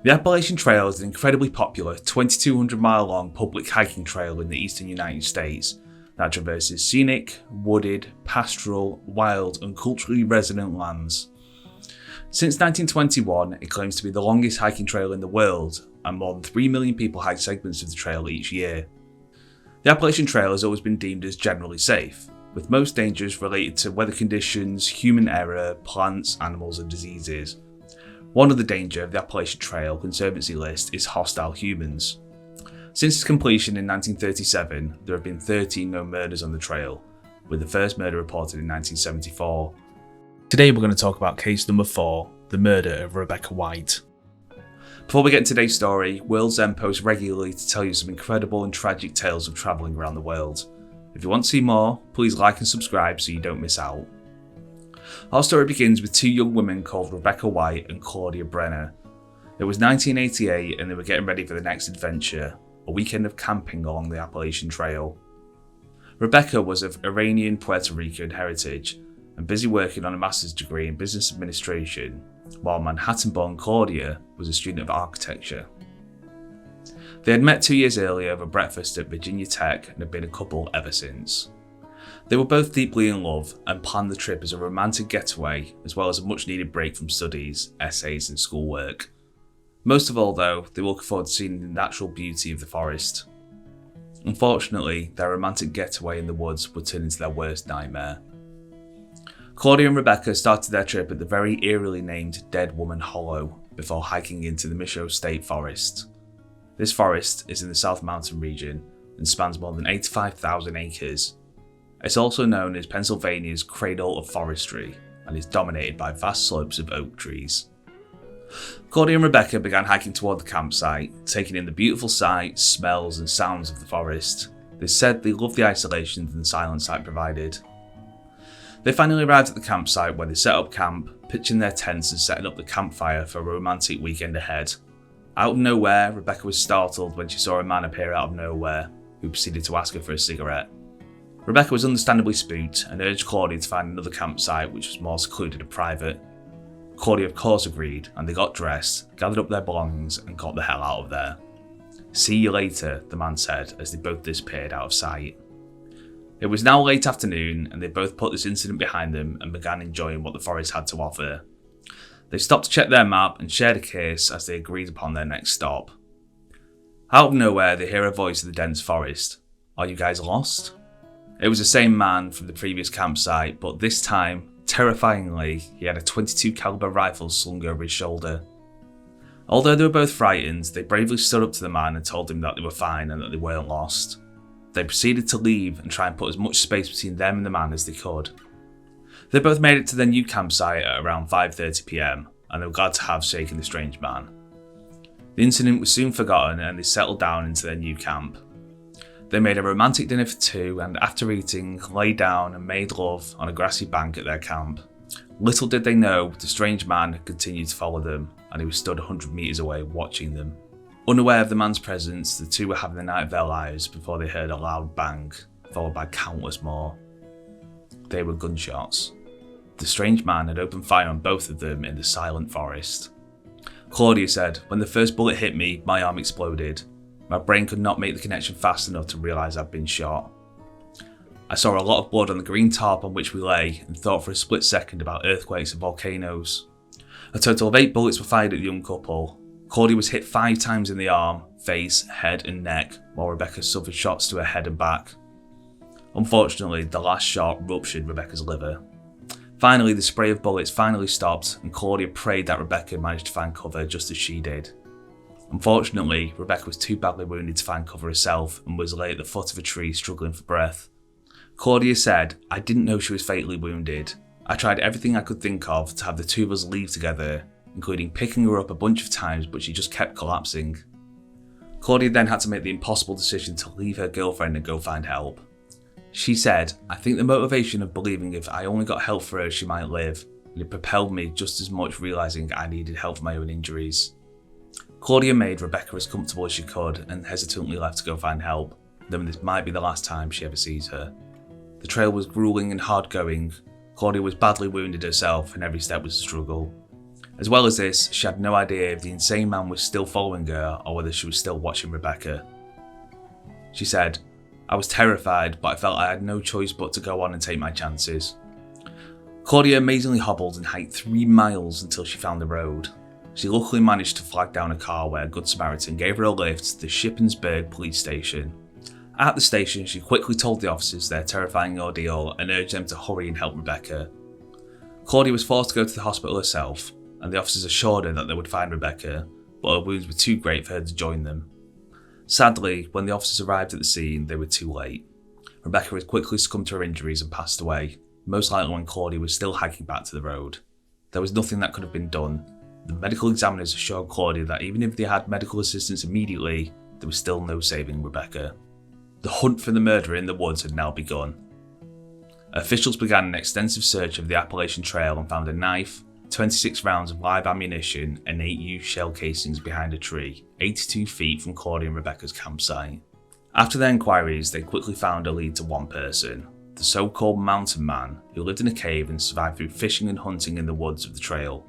The Appalachian Trail is an incredibly popular 2,200-mile long public hiking trail in the eastern United States that traverses scenic, wooded, pastoral, wild and culturally resonant lands. Since 1921, it claims to be the longest hiking trail in the world, and more than 3 million people hike segments of the trail each year. The Appalachian Trail has always been deemed as generally safe, with most dangers related to weather conditions, human error, plants, animals and diseases. One other danger of the Appalachian Trail Conservancy list is hostile humans. Since its completion in 1937, there have been 13 known murders on the trail, with the first murder reported in 1974. Today we're going to talk about case number 4, the murder of Rebecca Wight. Before we get into today's story, World's End posts regularly to tell you some incredible and tragic tales of travelling around the world. If you want to see more, please like and subscribe so you don't miss out. Our story begins with two young women called Rebecca Wight and Claudia Brenner. It was 1988 and they were getting ready for the next adventure, a weekend of camping along the Appalachian Trail. Rebecca was of Iranian Puerto Rican heritage and busy working on a master's degree in business administration, while Manhattan-born Claudia was a student of architecture. They had met 2 years earlier over breakfast at Virginia Tech and had been a couple ever since. They were both deeply in love and planned the trip as a romantic getaway, as well as a much needed break from studies, essays and schoolwork. Most of all though, they were looking forward to seeing the natural beauty of the forest. Unfortunately, their romantic getaway in the woods would turn into their worst nightmare. Claudia and Rebecca started their trip at the very eerily named Dead Woman Hollow before hiking into the Micho State Forest. This forest is in the South Mountain region and spans more than 85,000 acres. It's also known as Pennsylvania's cradle of forestry and is dominated by vast slopes of oak trees. Claudia and Rebecca began hiking toward the campsite, taking in the beautiful sights, smells and sounds of the forest. They said they loved the isolation and the silence it provided. They finally arrived at the campsite where they set up camp, pitching their tents and setting up the campfire for a romantic weekend ahead. Out of nowhere, Rebecca was startled when she saw a man appear out of nowhere, who proceeded to ask her for a cigarette. Rebecca was understandably spooked and urged Claudia to find another campsite which was more secluded and private. Claudia of course agreed, and they got dressed, gathered up their belongings and got the hell out of there. "See you later," the man said as they both disappeared out of sight. It was now late afternoon and they both put this incident behind them and began enjoying what the forest had to offer. They stopped to check their map and shared a kiss as they agreed upon their next stop. Out of nowhere they hear a voice in the dense forest. "Are you guys lost?" It was the same man from the previous campsite, but this time, terrifyingly, he had a .22 caliber rifle slung over his shoulder. Although they were both frightened, they bravely stood up to the man and told him that they were fine and that they weren't lost. They proceeded to leave and try and put as much space between them and the man as they could. They both made it to their new campsite at around 5:30 PM, and they were glad to have shaken the strange man. The incident was soon forgotten and they settled down into their new camp. They made a romantic dinner for two and after eating, lay down and made love on a grassy bank at their camp. Little did they know, the strange man had continued to follow them and he was stood 100 metres away watching them. Unaware of the man's presence, the two were having the night of their lives before they heard a loud bang, followed by countless more. They were gunshots. The strange man had opened fire on both of them in the silent forest. Claudia said, "When the first bullet hit me, my arm exploded. My brain could not make the connection fast enough to realise I'd been shot. I saw a lot of blood on the green tarp on which we lay and thought for a split second about earthquakes and volcanoes. A total of 8 bullets were fired at the young couple. Claudia was hit 5 times in the arm, face, head and neck, while Rebecca suffered shots to her head and back. Unfortunately, the last shot ruptured Rebecca's liver. Finally, the spray of bullets finally stopped and Claudia prayed that Rebecca managed to find cover just as she did. Unfortunately, Rebecca was too badly wounded to find cover herself and was lay at the foot of a tree struggling for breath. Claudia said, "I didn't know she was fatally wounded. I tried everything I could think of to have the two of us leave together, including picking her up a bunch of times, but she just kept collapsing." Claudia then had to make the impossible decision to leave her girlfriend and go find help. She said, "I think the motivation of believing if I only got help for her she might live, and it propelled me just as much realising I needed help for my own injuries." Claudia made Rebecca as comfortable as she could and hesitantly left to go find help, knowing this might be the last time she ever sees her. The trail was gruelling and hard going. Claudia was badly wounded herself and every step was a struggle. As well as this, she had no idea if the insane man was still following her or whether she was still watching Rebecca. She said, "I was terrified, but I felt I had no choice but to go on and take my chances." Claudia amazingly hobbled and hiked 3 miles until she found the road. She luckily managed to flag down a car where a Good Samaritan gave her a lift to the Shippensburg police station. At the station, she quickly told the officers their terrifying ordeal and urged them to hurry and help Rebecca. Claudia was forced to go to the hospital herself, and the officers assured her that they would find Rebecca, but her wounds were too great for her to join them. Sadly, when the officers arrived at the scene, they were too late. Rebecca had quickly succumbed to her injuries and passed away, most likely when Claudia was still hiking back to the road. There was nothing that could have been done. The medical examiners assured Claudia that even if they had medical assistance immediately, there was still no saving Rebecca. The hunt for the murderer in the woods had now begun. Officials began an extensive search of the Appalachian Trail and found a knife, 26 rounds of live ammunition and 8 used shell casings behind a tree, 82 feet from Claudia and Rebecca's campsite. After their inquiries, they quickly found a lead to one person, the so-called mountain man who lived in a cave and survived through fishing and hunting in the woods of the trail.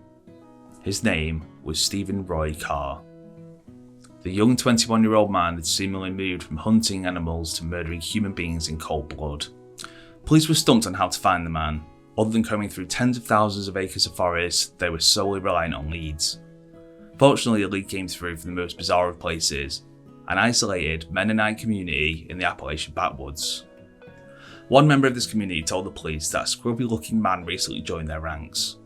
His name was Stephen Roy Carr. The young 21-year-old man had seemingly moved from hunting animals to murdering human beings in cold blood. Police were stumped on how to find the man. Other than combing through tens of thousands of acres of forest, they were solely reliant on leads. Fortunately, a lead came through from the most bizarre of places, an isolated Mennonite community in the Appalachian backwoods. One member of this community told the police that a scrubby-looking man recently joined their ranks.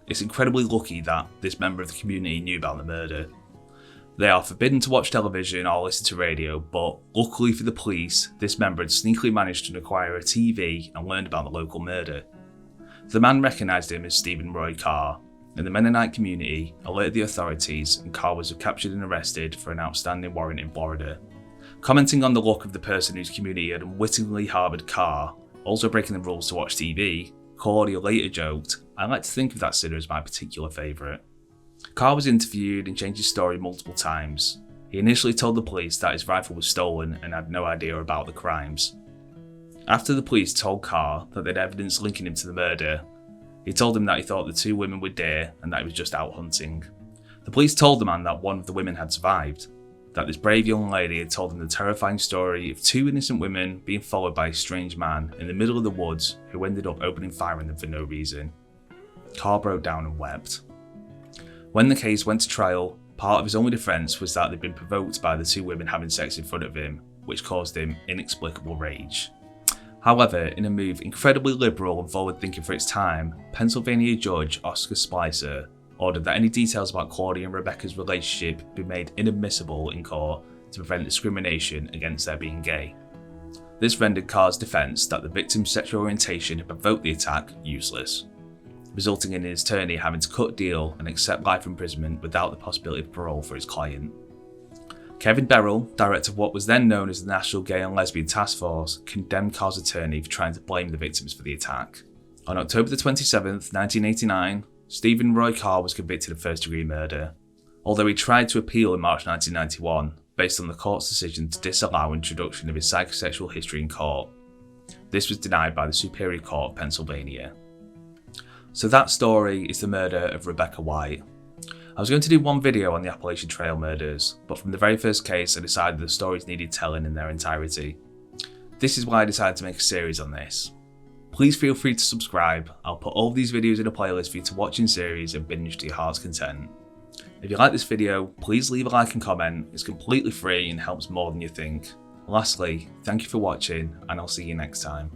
It's incredibly lucky that this member of the community knew about the murder. They are forbidden to watch television or listen to radio, but luckily for the police, this member had sneakily managed to acquire a TV and learned about the local murder. The man recognised him as Stephen Roy Carr, and the Mennonite community alerted the authorities, and Carr was captured and arrested for an outstanding warrant in Florida. Commenting on the luck of the person whose community had unwittingly harboured Carr, also breaking the rules to watch TV, Claudia later joked, "I like to think of that sinner as my particular favourite." Carr was interviewed and changed his story multiple times. He initially told the police that his rifle was stolen and had no idea about the crimes. After the police told Carr that they had evidence linking him to the murder, he told them that he thought the 2 women were deer and that he was just out hunting. The police told the man that one of the women had survived, that this brave young lady had told them the terrifying story of 2 innocent women being followed by a strange man in the middle of the woods who ended up opening fire on them for no reason. Carr broke down and wept. When the case went to trial, part of his only defence was that they'd been provoked by the 2 women having sex in front of him, which caused him inexplicable rage. However, in a move incredibly liberal and forward-thinking for its time, Pennsylvania Judge Oscar Spicer ordered that any details about Claudia and Rebecca's relationship be made inadmissible in court to prevent discrimination against their being gay. This rendered Carr's defence that the victim's sexual orientation had provoked the attack useless, resulting in his attorney having to cut a deal and accept life imprisonment without the possibility of parole for his client. Kevin Beryl, director of what was then known as the National Gay and Lesbian Task Force, condemned Carr's attorney for trying to blame the victims for the attack. On October 27th, 1989, Stephen Roy Carr was convicted of first-degree murder, although he tried to appeal in March 1991 based on the court's decision to disallow introduction of his psychosexual history in court. This was denied by the Superior Court of Pennsylvania. So that story is the murder of Rebecca Wight. I was going to do one video on the Appalachian Trail murders, but from the very first case I decided the stories needed telling in their entirety. This is why I decided to make a series on this. Please feel free to subscribe. I'll put all of these videos in a playlist for you to watch in series and binge to your heart's content. If you like this video, please leave a like and comment. It's completely free and helps more than you think. Lastly, thank you for watching, and I'll see you next time.